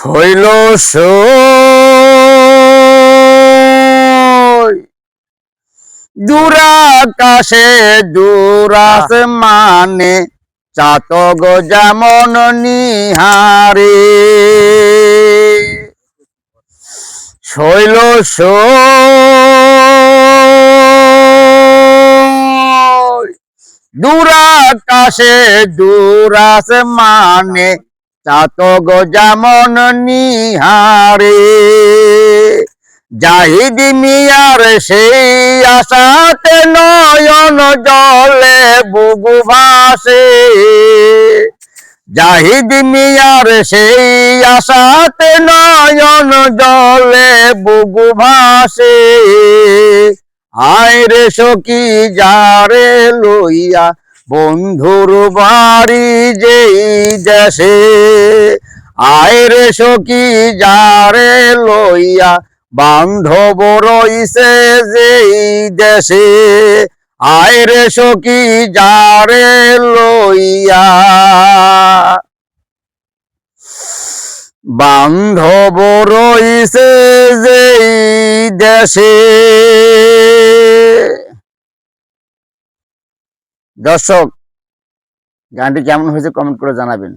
হইল সই দূরাকাশে দূরাস মানে চাতক যেমন নিহারে শৈল সই দূরাকাশে দূরাস মানে চাতক যেমন নিহারে জাহিদ মিয়ার সেই আশাতে নয়ন জলে বুবু ভাসে জাহিদ মিয়ার সেই আশাতে নয়ন জলে বুবু ভাসে আয় রে সখী যারে লইয়া বন্ধুর বাড়ি যেই দেশে আয় রে সখী যারে লইয়া বান্ধব রইছে যেই দেশে আয় রে সখী যারে লইয়া বান্ধব রইছে যেই দেশে। দর্শক, গানটি কেমন হয়েছে কমেন্ট করে জানাবেন।